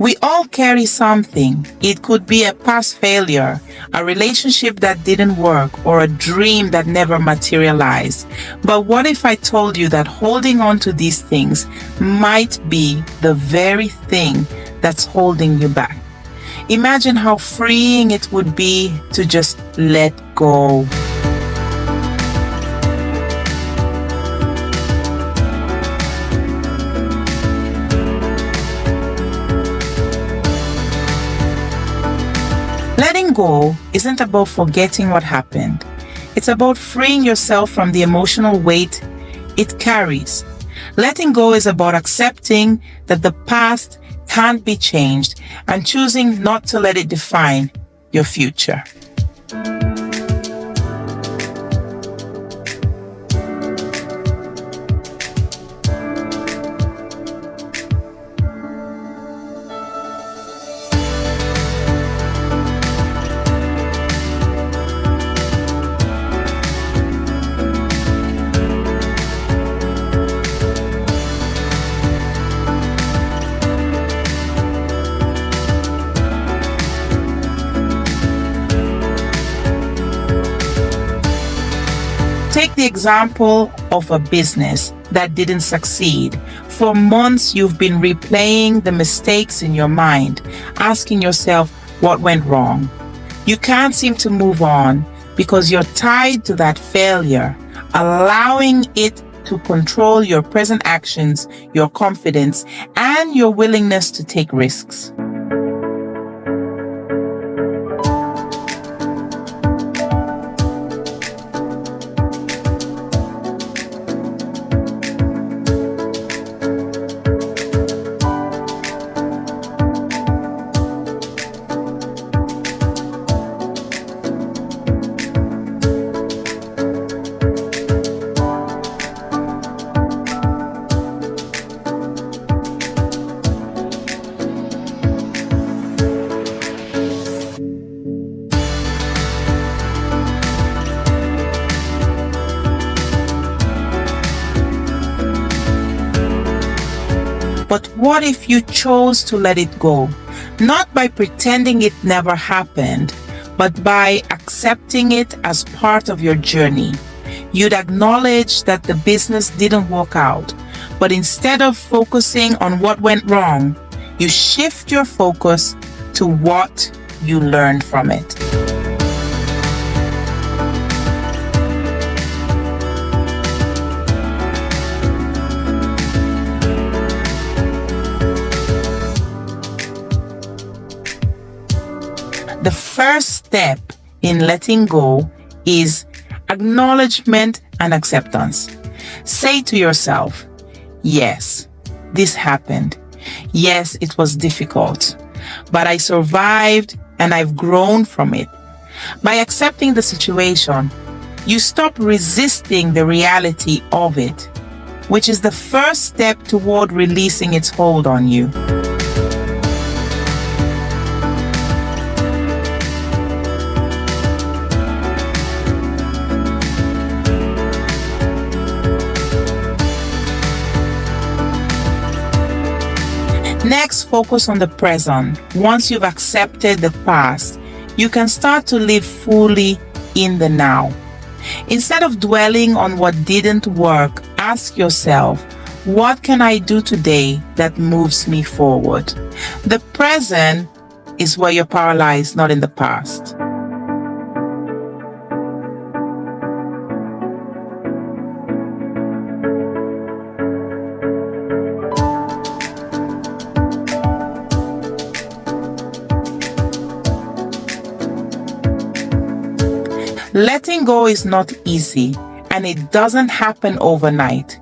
We all carry something. It could be a past failure, a relationship that didn't work, or a dream that never materialized. But what if I told you that holding on to these things might be the very thing that's holding you back? Imagine how freeing it would be to just let go. Letting go isn't about forgetting what happened. It's about freeing yourself from the emotional weight it carries. Letting go is about accepting that the past can't be changed and choosing not to let it define your future. Take the example of a business that didn't succeed. For months, you've been replaying the mistakes in your mind, asking yourself what went wrong. You can't seem to move on because you're tied to that failure, allowing it to control your present actions, your confidence, and your willingness to take risks. But what if you chose to let it go? Not by pretending it never happened, but by accepting it as part of your journey. You'd acknowledge that the business didn't work out, but instead of focusing on what went wrong, you shift your focus to what you learned from it. The first step in letting go is acknowledgement and acceptance. Say to yourself, yes, this happened. Yes, it was difficult, but I survived and I've grown from it. By accepting the situation, you stop resisting the reality of it, which is the first step toward releasing its hold on you. Next, focus on the present. Once you've accepted the past, you can start to live fully in the now. Instead of dwelling on what didn't work, ask yourself, what can I do today that moves me forward? The present is where you're paralyzed, not in the past. Letting go is not easy, and it doesn't happen overnight.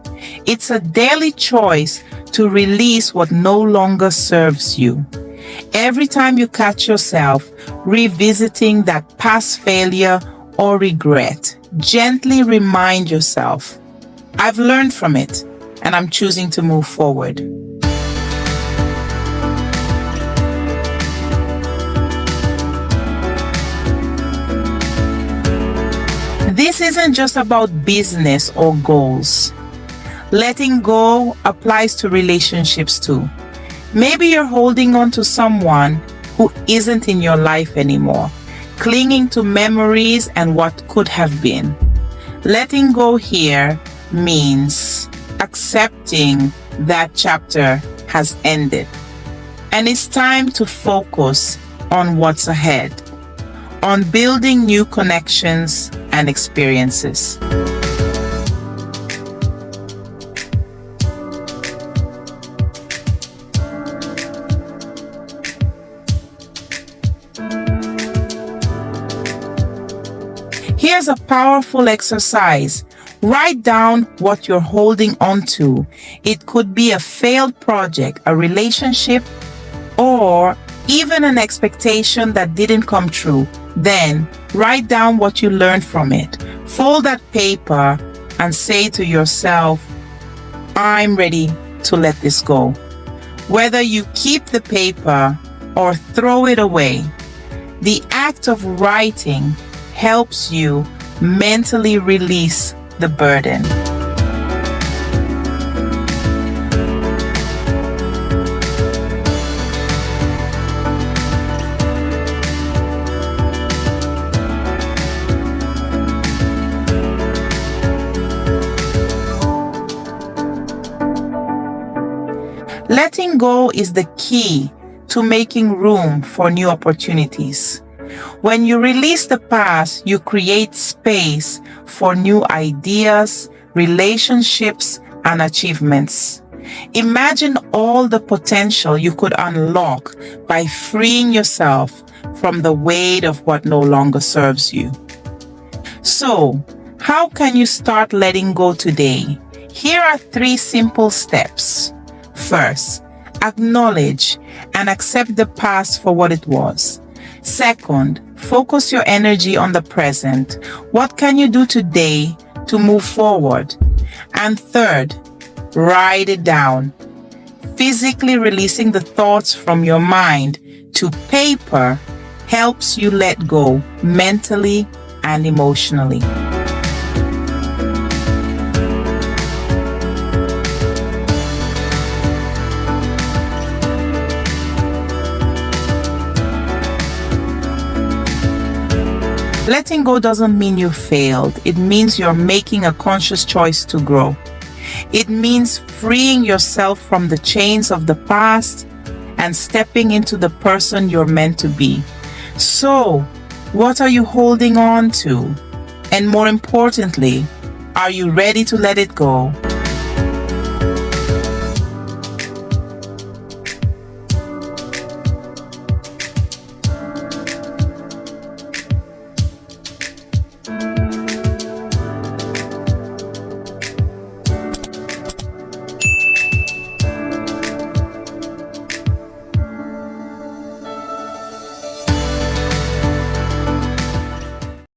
It's a daily choice to release what no longer serves you. Every time you catch yourself revisiting that past failure or regret, gently remind yourself, I've learned from it, and I'm choosing to move forward. This isn't just about business or goals. Letting go applies to relationships too. Maybe you're holding on to someone who isn't in your life anymore, clinging to memories and what could have been. Letting go here means accepting that chapter has ended. And it's time to focus on what's ahead, on building new connections and experiences. Here's a powerful exercise. Write down what you're holding on to. It could be a failed project, a relationship, or even an expectation that didn't come true. Then write down what you learned from it. Fold that paper and say to yourself, I'm ready to let this go. Whether you keep the paper or throw it away, the act of writing helps you mentally release the burden. Letting go is the key to making room for new opportunities. When you release the past, you create space for new ideas, relationships, and achievements. Imagine all the potential you could unlock by freeing yourself from the weight of what no longer serves you. So, how can you start letting go today? Here are 3 simple steps. First, acknowledge and accept the past for what it was. Second, focus your energy on the present. What can you do today to move forward? And third, write it down. Physically releasing the thoughts from your mind to paper helps you let go mentally and emotionally. Letting go doesn't mean you failed. It means you're making a conscious choice to grow. It means freeing yourself from the chains of the past and stepping into the person you're meant to be. So, what are you holding on to? And more importantly, are you ready to let it go?